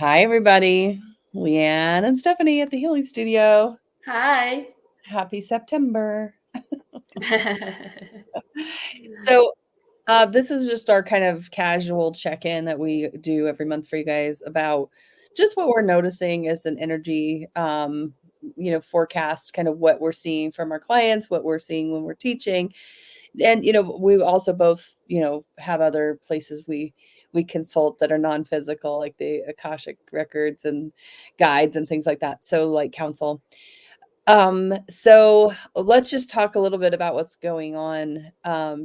Hi, everybody. Leanne and Stephanie at the Healing Studio. Hi. Happy September. So, this is just our kind of casual check-in that we do every month for you guys about just what we're noticing as an energy, forecast, kind of what we're seeing from our clients, what we're seeing when we're teaching. And, we also both, have other places we consult that are non-physical, like the Akashic records and guides and things like that. So like counsel. So let's just talk a little bit about what's going on,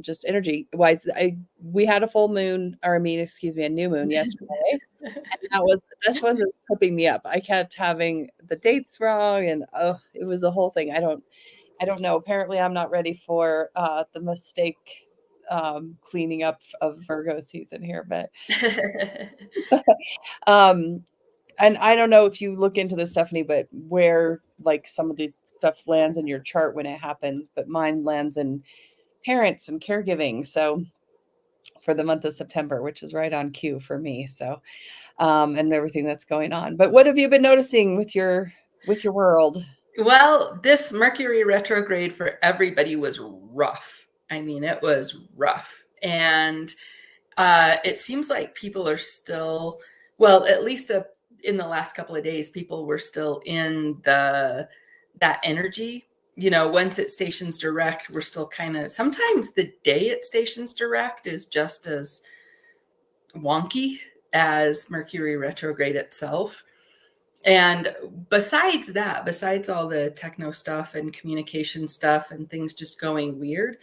just energy wise. We had a full moon, or excuse me, a new moon yesterday. And this one's just tripping me up. I kept having the dates wrong, and it was a whole thing. I don't know. Apparently, I'm not ready for the mistake cleaning up of Virgo season here, but um, and I don't know if you look into this, Stephanie, but where like some of the stuff lands in your chart when it happens, but mine lands in parents and caregiving. So for the month of September, which is right on cue for me. So and everything that's going on. But what have you been noticing with your world? Well, this Mercury retrograde for everybody was rough. I mean, it was rough. And it seems like people are still, well, at least in the last couple of days, people were still in that energy. Once it stations direct, we're still kind of, sometimes the day it stations direct is just as wonky as Mercury retrograde itself. And besides all the techno stuff and communication stuff and things just going weird,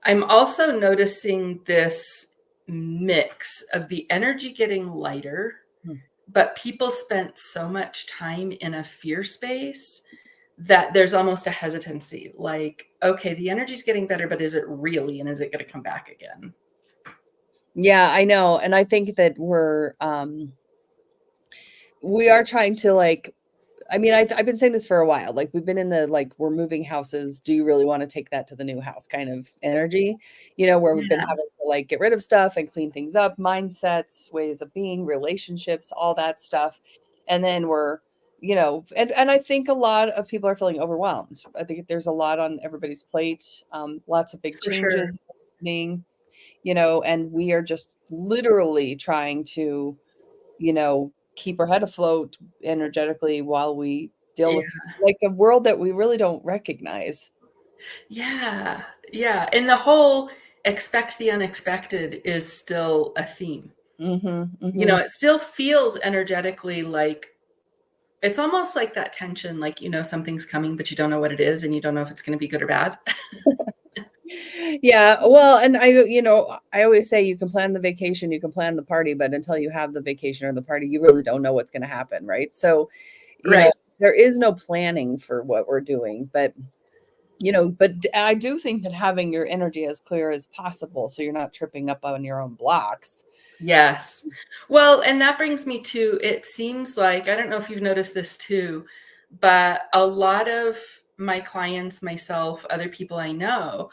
I'm also noticing this mix of the energy getting lighter, but people spent so much time in a fear space that there's almost a hesitancy. Like, okay, the energy's getting better, but is it really? And is it going to come back again? Yeah, I know. And I think that we are trying to I've been saying this for a while. Like we've been in the we're moving houses. Do you really want to take that to the new house kind of energy? Where we've been Yeah, having to get rid of stuff and clean things up, mindsets, ways of being, relationships, all that stuff. And then we're, and I think a lot of people are feeling overwhelmed. I think there's a lot on everybody's plate. Lots of big for sure. changes happening, and we are just literally trying to keep our head afloat energetically while we deal Yeah. with a world that we really don't recognize. Yeah. Yeah. And the whole expect the unexpected is still a theme. Mhm, mhm. It still feels energetically like it's almost like that tension, like, something's coming, but you don't know what it is and you don't know if it's going to be good or bad. Yeah, well, and I always say you can plan the vacation, you can plan the party, but until you have the vacation or the party, you really don't know what's gonna happen, right? So, Right. there is no planning for what we're doing, but I do think that having your energy as clear as possible so you're not tripping up on your own blocks. Yes. Well, and that brings me to, it seems like, I don't know if you've noticed this too, but a lot of my clients, myself, other people I know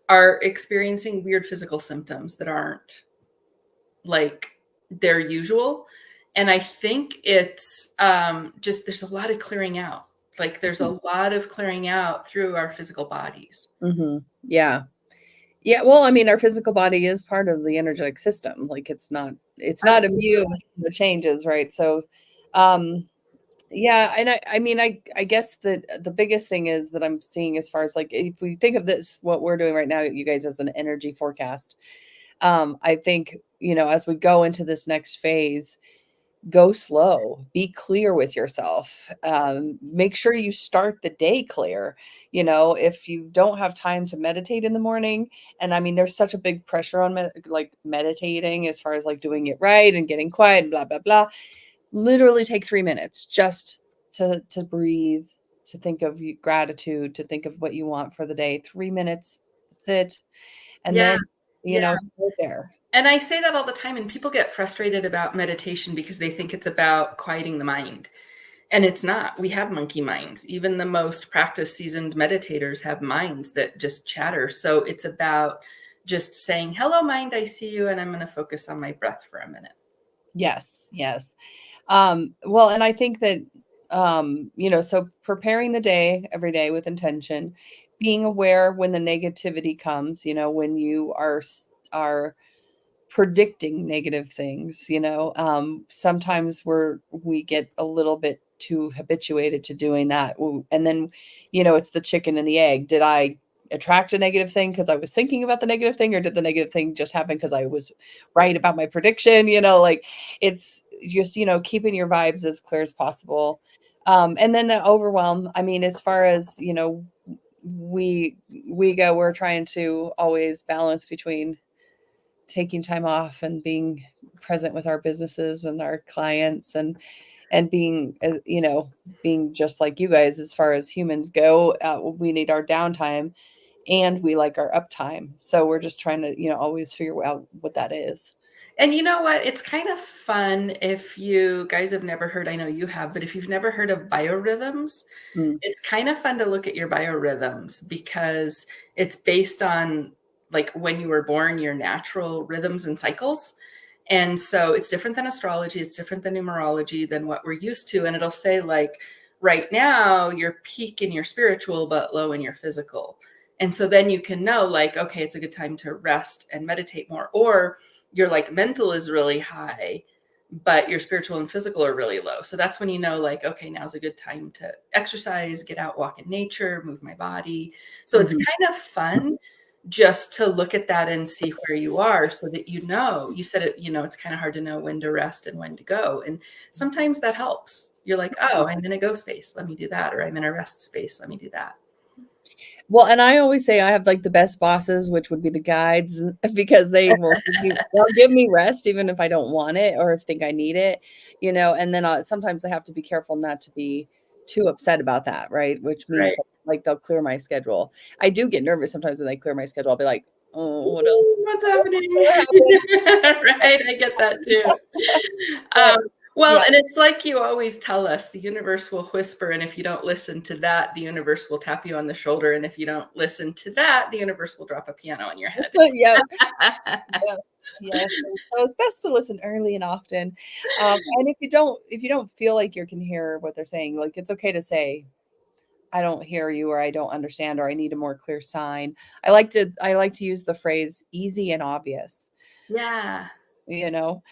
are experiencing weird physical symptoms that aren't like their usual. And I think it's just there's a lot of clearing out. Like there's a lot of clearing out through our physical bodies. Mhm. Yeah. Yeah, well, I mean, our physical body is part of the energetic system. Like it's not immune Absolutely. to the changes, right? So, um, yeah, and I guess that the biggest thing is that I'm seeing as far as if we think of this, what we're doing right now, you guys as an energy forecast, I think, as we go into this next phase, go slow, be clear with yourself. Make sure you start the day clear. If you don't have time to meditate in the morning, and I mean, there's such a big pressure on meditating as far as doing it right and getting quiet and blah, blah, blah. Literally take 3 minutes just to breathe, to think of gratitude, to think of what you want for the day. 3 minutes, that's it. And Yeah. then, Yeah. stay there. And I say that all the time, and people get frustrated about meditation because they think it's about quieting the mind. And it's not. We have monkey minds. Even the most practiced, seasoned meditators have minds that just chatter. So it's about just saying, hello, mind, I see you. And I'm going to focus on my breath for a minute. Yes, yes. Well, and I think that, so preparing the day every day with intention, being aware when the negativity comes, when you are predicting negative things, sometimes we get a little bit too habituated to doing that. And then, it's the chicken and the egg. Did I attract a negative thing because I was thinking about the negative thing, or did the negative thing just happen because I was right about my prediction? Like it's just, keeping your vibes as clear as possible. And then the overwhelm, I mean, as far as, we're trying to always balance between taking time off and being present with our businesses and our clients, and being, being just like you guys as far as humans go. We need our downtime and we like our uptime. So we're just trying to, always figure out what that is. And you know what? It's kind of fun if you guys have never heard, I know you have, but if you've never heard of biorhythms, Mm. it's kind of fun to look at your biorhythms because it's based on like when you were born, your natural rhythms and cycles. And so it's different than astrology, it's different than numerology, than what we're used to. And it'll say like, right now you're peak in your spiritual, but low in your physical. And so then you can know like, okay, it's a good time to rest and meditate more. Or your like mental is really high, but your spiritual and physical are really low. So that's when you know like, okay, now's a good time to exercise, get out, walk in nature, move my body. So it's Mhm. kind of fun just to look at that and see where you are so that you said it, it's kind of hard to know when to rest and when to go. And sometimes that helps. You're like, oh, I'm in a go space, let me do that. Or I'm in a rest space, let me do that. Well, and I always say I have like the best bosses, which would be the guides, because they'll give me rest even if I don't want it or if think I need it, and then sometimes I have to be careful not to be too upset about that, right? Which means Right. like they'll clear my schedule. I do get nervous sometimes when they clear my schedule. I'll be like, oh, what else? What's happening? What happened? Right. I get that too. But Well, yeah, and it's like you always tell us, the universe will whisper. And if you don't listen to that, the universe will tap you on the shoulder. And if you don't listen to that, the universe will drop a piano on your head. yeah. Yes, yes. So it's best to listen early and often. And if you don't feel like you can hear what they're saying, like it's okay to say, I don't hear you, or I don't understand, or I need a more clear sign. I like to use the phrase easy and obvious, Yeah. you know.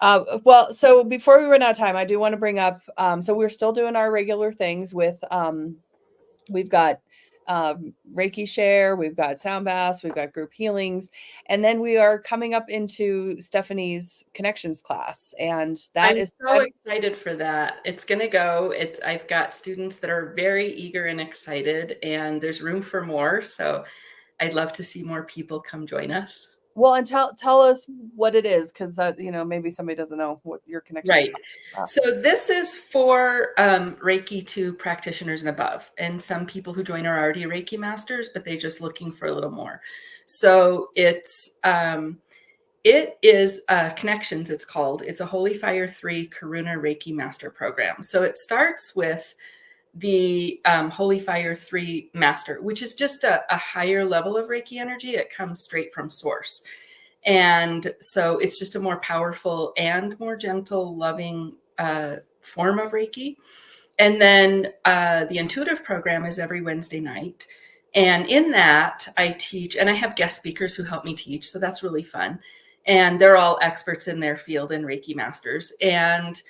Well, so before we run out of time, I do want to bring up, so we're still doing our regular things with, we've got Reiki share, we've got sound baths, we've got group healings, and then we are coming up into Stephanie's connections class, and that I'm is so excited for that. It's going to go. I've got students that are very eager and excited, and there's room for more. So I'd love to see more people come join us. well, and tell us what it is, because that, maybe somebody doesn't know what your connections Right. class is about. So this is for Reiki 2 practitioners and above. And some people who join are already Reiki masters, but they're just looking for a little more. So it is Connections, it's called. It's a Holy Fire 3 Karuna Reiki Master Program. So it starts with the Holy Fire 3 Master, which is just a higher level of Reiki energy. It comes straight from source. And so it's just a more powerful and more gentle, loving form of Reiki. And then the intuitive program is every Wednesday night. And in that, I teach, and I have guest speakers who help me teach. So that's really fun. And they're all experts in their field and Reiki masters. And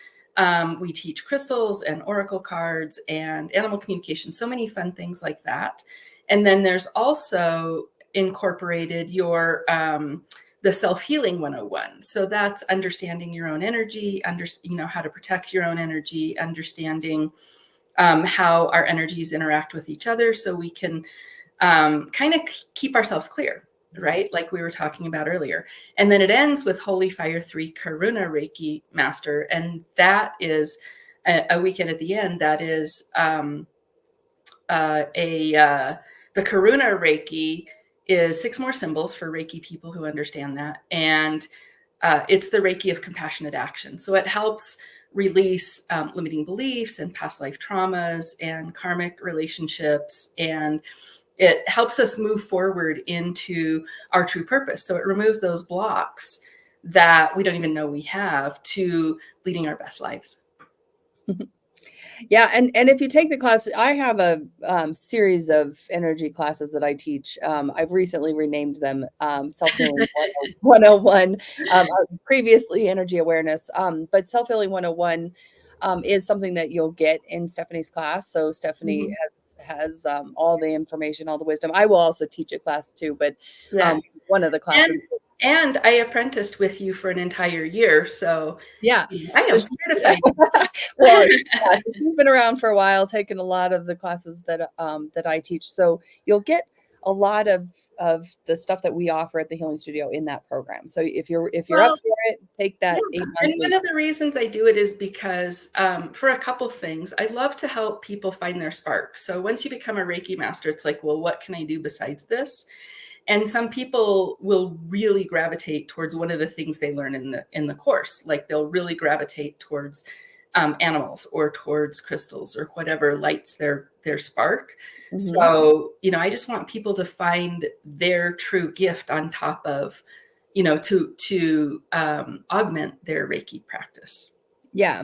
we teach crystals and oracle cards and animal communication, so many fun things like that. And then there's also incorporated the self-healing 101. So that's understanding your own energy, how to protect your own energy, understanding how our energies interact with each other so we can kind of keep ourselves clear, right? Like we were talking about earlier. And then it ends with Holy Fire 3 Karuna Reiki Master. And that is a weekend at the end. That is the Karuna Reiki is 6 more symbols for Reiki people who understand that. And it's the Reiki of compassionate action. So it helps release limiting beliefs and past life traumas and karmic relationships. And it helps us move forward into our true purpose. So it removes those blocks that we don't even know we have to leading our best lives. Yeah, and if you take the class, I have a series of energy classes that I teach. I've recently renamed them Self Healing 101, previously Energy Awareness. But Self Healing 101 is something that you'll get in Stephanie's class. So Stephanie Mhm. has all the information, all the wisdom. I will also teach a class too, but Yeah. one of the And classes. and I apprenticed with you for an entire year, so Yeah. I So am certified. well, yeah, so she's been around for a while, taking a lot of the classes that I teach. So you'll get a lot of the stuff that we offer at the Healing Studio in that program. So if you're up Well, for it, take yeah, that 8 month and one leap. of the reasons I do it is because, for a couple things, I love to help people find their spark. So once you become a Reiki master, it's like, well, what can I do besides this? And some people will really gravitate towards one of the things they learn in the course. Like they'll really gravitate towards animals or towards crystals or whatever lights their spark. Mhm. So, I just want people to find their true gift on top of, to augment their Reiki practice. Yeah.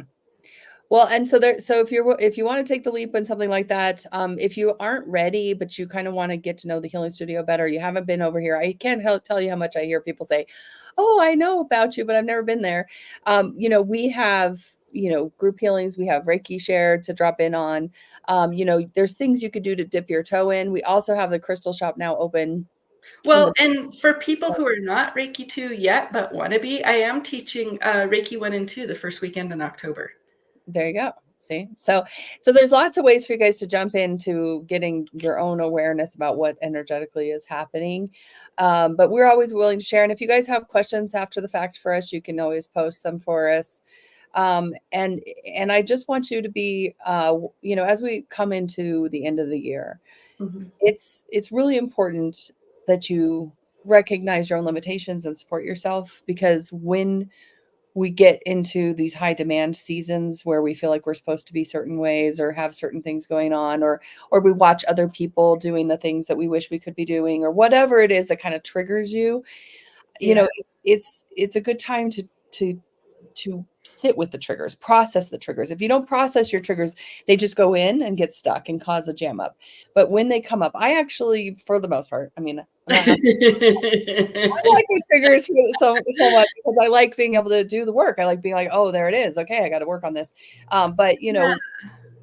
Well, and so if you want to take the leap and something like that, if you aren't ready, but you kind of want to get to know the Healing Studio better, you haven't been over here. I can't tell you how much I hear people say, "Oh, I know about you, but I've never been there." We have group healings. We have Reiki share to drop in on. There's things you could do to dip your toe in. We also have the crystal shop now open in Well, the. and for people who are not Reiki 2 yet, but want to be, I am teaching Reiki 1 and 2 the first weekend in October. There you go. See? So there's lots of ways for you guys to jump into getting your own awareness about what energetically is happening. But we're always willing to share. And if you guys have questions after the fact for us, you can always post them for us. And I just want you to be as we come into the end of the year, Mhm. it's really important that you recognize your own limitations and support yourself, because when we get into these high demand seasons where we feel like we're supposed to be certain ways or have certain things going on, or we watch other people doing the things that we wish we could be doing, or whatever it is that kind of triggers you, Yeah. it's a good time to sit with the triggers, process the triggers. If you don't process your triggers, they just go in and get stuck and cause a jam up. But when they come up, I actually, for the most part, I mean, I'm not happy. I like the triggers so much because I like being able to do the work. I like being like, oh, there it is. Okay, I got to work on this. But Yeah.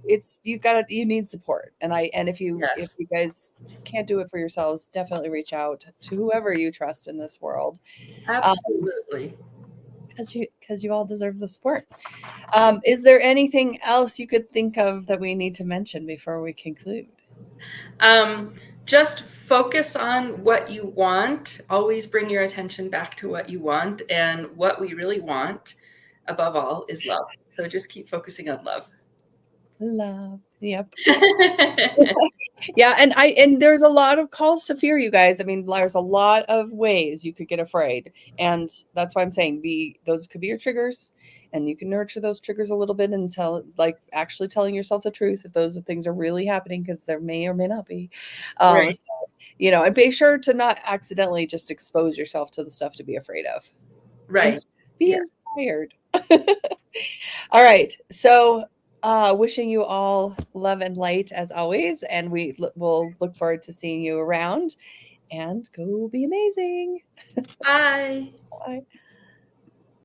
it's you need support. And if Yes. you guys can't do it for yourselves, definitely reach out to whoever you trust in this world. Um, Absolutely. because you all deserve the support. Is there anything else you could think of that we need to mention before we conclude? Um, just focus on what you want. Always bring your attention back to what you want. And what we really want, above all, is love. So just keep focusing on love. Love. Yep. Yeah, and there's a lot of calls to fear, you guys. I mean, there's a lot of ways you could get afraid. And that's why I'm saying those could be your triggers, and you can nurture those triggers a little bit and actually telling yourself the truth if those things are really happening, because there may or may not be. Right. So, and be sure to not accidentally just expose yourself to the stuff to be afraid of. And Right. be Yeah. inspired. All right. So, wishing you all love and light as always. And we'll look forward to seeing you around, and go be amazing. Bye. Bye.